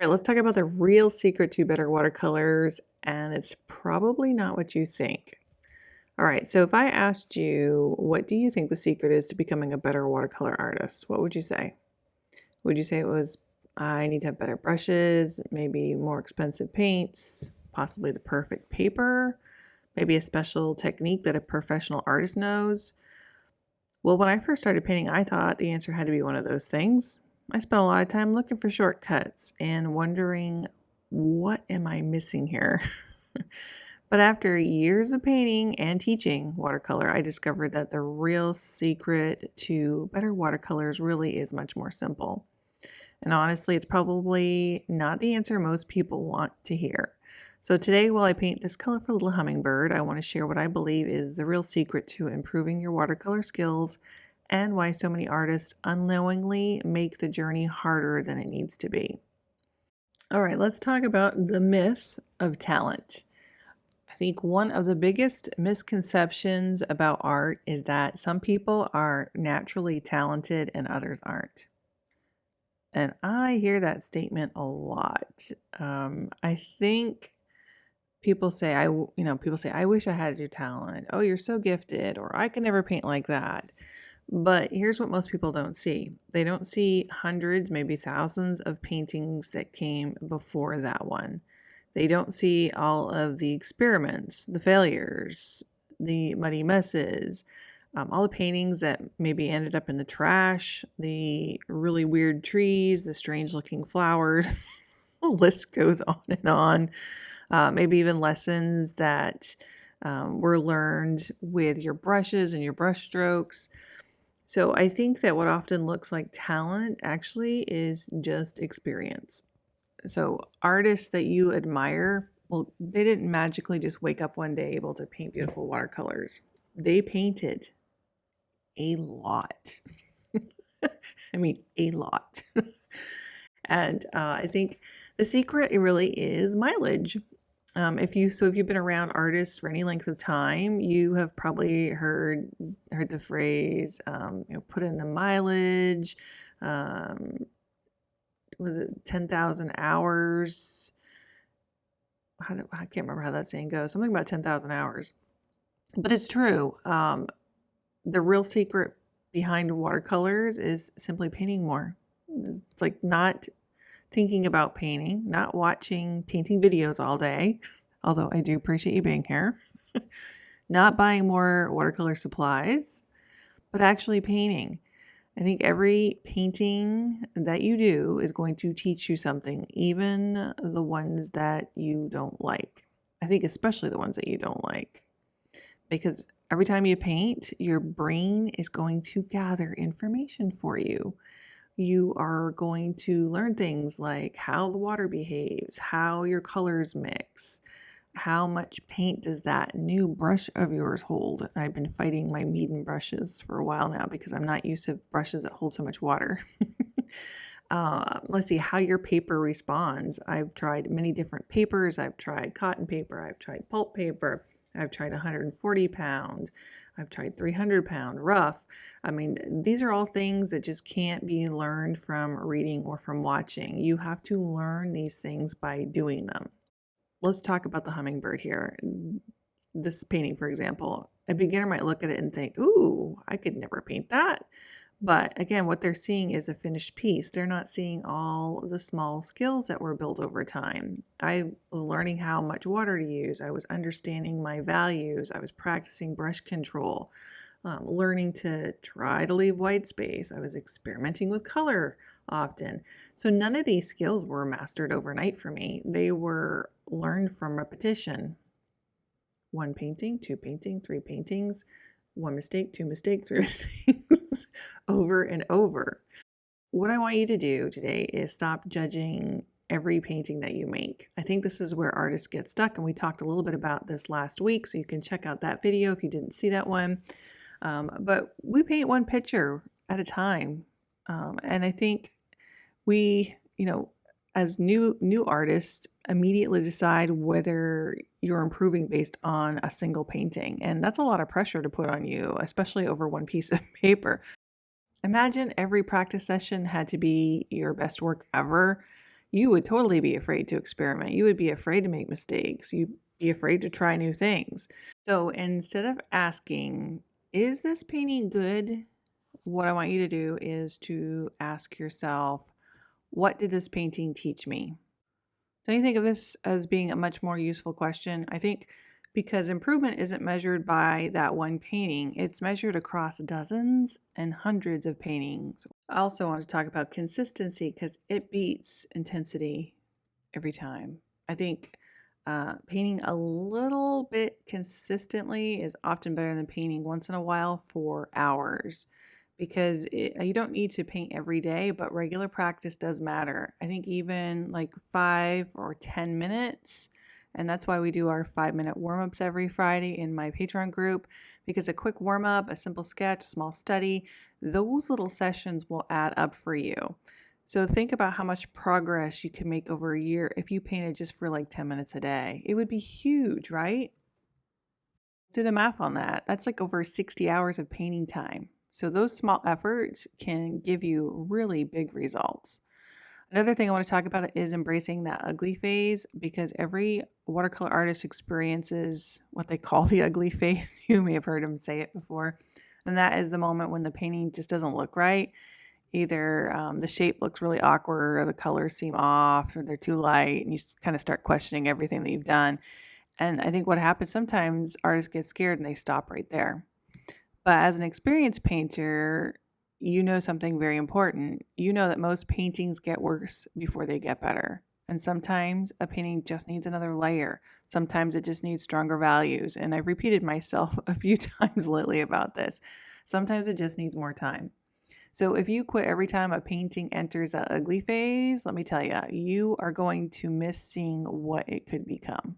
All right, let's talk about the real secret to better watercolors, and it's probably not what you think. All right, so if I asked you, what do you think the secret is to becoming a better watercolor artist? What would you say? Would you say it was, I need to have better brushes, maybe more expensive paints, possibly the perfect paper, maybe a special technique that a professional artist knows? Well, when I first started painting, I thought the answer had to be one of those things. I spent a lot of time looking for shortcuts and wondering, what am I missing here? But after years of painting and teaching watercolor, I discovered that the real secret to better watercolors really is much more simple. And honestly, it's probably not the answer most people want to hear. So today, while I paint this colorful little hummingbird, I want to share what I believe is the real secret to improving your watercolor skills and why so many artists unknowingly make the journey harder than it needs to be. All right, let's talk about the myth of talent. I think one of the biggest misconceptions about art is that some people are naturally talented and others aren't. And I hear that statement a lot. I think people say, I wish I had your talent. Oh, you're so gifted, or I could never paint like that. But here's what most people don't see. They don't see hundreds, maybe thousands of paintings that came before that one. They don't see all of the experiments, the failures, the muddy messes, all the paintings that maybe ended up in the trash, the really weird trees, the strange looking flowers. The list goes on and on. Maybe even lessons that were learned with your brushes and your brush strokes. So I think that what often looks like talent actually is just experience. So artists that you admire, well, they didn't magically just wake up one day able to paint beautiful watercolors. They painted a lot. I mean, a lot. And I think the secret, it really is mileage. If you've been around artists for any length of time, you have probably heard the phrase, put in the mileage. Um, was it 10,000 hours? I can't remember how that saying goes. Something about 10,000 hours. But it's true. The real secret behind watercolors is simply painting more. It's like not thinking about painting, not watching painting videos all day, although I do appreciate you being here, not buying more watercolor supplies, but actually painting. I think every painting that you do is going to teach you something, even the ones that you don't like. I think especially the ones that you don't like, because every time you paint, your brain is going to gather information for you. You are going to learn things like how the water behaves, how your colors mix, how much paint does that new brush of yours hold. I've been fighting my Meeden brushes for a while now because I'm not used to brushes that hold so much water. Let's see how your paper responds. I've tried many different papers. I've tried cotton paper. I've tried pulp paper. I've tried 140 pound. I've tried 300 pound rough. I mean, these are all things that just can't be learned from reading or from watching. You have to learn these things by doing them. Let's talk about the hummingbird here. This painting, for example, a beginner might look at it and think, ooh, I could never paint that. But again, what they're seeing is a finished piece. They're not seeing all the small skills that were built over time. I was learning how much water to use. I was understanding my values. I was practicing brush control, learning to try to leave white space. I was experimenting with color often. So none of these skills were mastered overnight for me. They were learned from repetition. One painting, two painting, three paintings, one mistake, two mistakes, three mistakes, over and over. What I want you to do today is stop judging every painting that you make. I think this is where artists get stuck, and we talked a little bit about this last week, so you can check out that video if you didn't see that one. But we paint one picture at a time, and I think we, as new artists, immediately decide whether you're improving based on a single painting. And that's a lot of pressure to put on you, especially over one piece of paper. Imagine every practice session had to be your best work ever. You would totally be afraid to experiment. You would be afraid to make mistakes. You'd be afraid to try new things. So instead of asking, is this painting good? What I want you to do is to ask yourself, what did this painting teach me? Don't you think of this as being a much more useful question? I think because improvement isn't measured by that one painting, it's measured across dozens and hundreds of paintings. I also want to talk about consistency because it beats intensity every time. I think painting a little bit consistently is often better than painting once in a while for hours because you don't need to paint every day, but regular practice does matter. I think even like 5 or 10 minutes. And that's why we do our 5-minute warm-ups every Friday in my Patreon group, because a quick warm-up, a simple sketch, a small study, those little sessions will add up for you. So think about how much progress you can make over a year if you painted just for like 10 minutes a day. It would be huge, right? Let's do the math on that. That's like over 60 hours of painting time. So those small efforts can give you really big results. Another thing I want to talk about is embracing that ugly phase, because every watercolor artist experiences what they call the ugly phase. You may have heard them say it before. And that is the moment when the painting just doesn't look right. Either the shape looks really awkward, or the colors seem off, or they're too light, and you kind of start questioning everything that you've done. And I think what happens sometimes, artists get scared and they stop right there. But as an experienced painter, you know something very important. You know that most paintings get worse before they get better. And sometimes a painting just needs another layer. Sometimes it just needs stronger values. And I've repeated myself a few times lately about this. Sometimes it just needs more time. So if you quit every time a painting enters that ugly phase, let me tell you, you are going to miss seeing what it could become.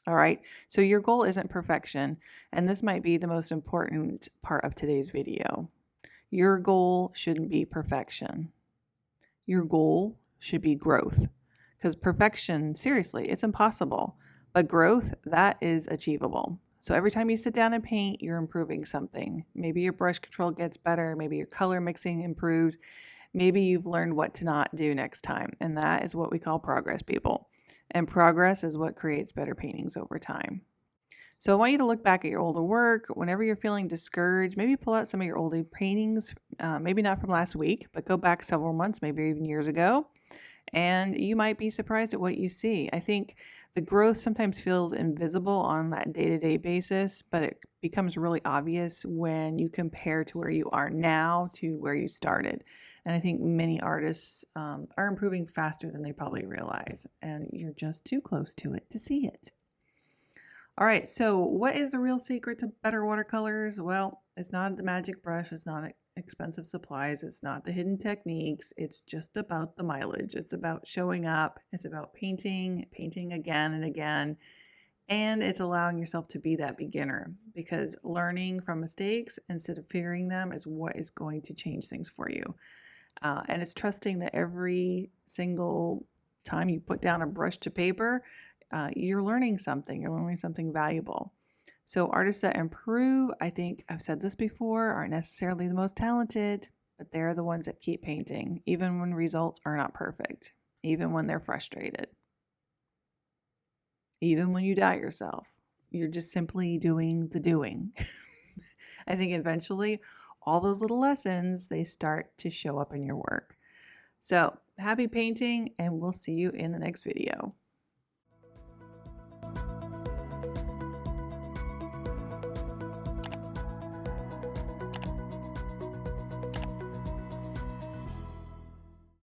All right. So your goal isn't perfection, and this might be the most important part of today's video. Your goal shouldn't be perfection. Your goal should be growth, because perfection, seriously, it's impossible. But growth, that is achievable. So every time you sit down and paint, you're improving something. Maybe your brush control gets better. Maybe your color mixing improves. Maybe you've learned what to not do next time. And that is what we call progress, people. And progress is what creates better paintings over time. So I want you to look back at your older work. Whenever you're feeling discouraged, maybe pull out some of your older paintings, maybe not from last week, but go back several months, maybe even years ago, and you might be surprised at what you see. I think the growth sometimes feels invisible on that day-to-day basis, but it becomes really obvious when you compare to where you are now to where you started. And I think many artists are improving faster than they probably realize, and you're just too close to it to see it. All right, so what is the real secret to better watercolors? Well, it's not the magic brush, it's not expensive supplies, it's not the hidden techniques, it's just about the mileage. It's about showing up, it's about painting, painting again and again, and it's allowing yourself to be that beginner, because learning from mistakes instead of fearing them is what is going to change things for you. And it's trusting that every single time you put down a brush to paper, you're learning something valuable. So artists that improve, I think I've said this before, aren't necessarily the most talented, but they're the ones that keep painting, even when results are not perfect, even when they're frustrated, even when you doubt yourself. You're just simply doing the doing. I think eventually all those little lessons, they start to show up in your work. So happy painting, and we'll see you in the next video.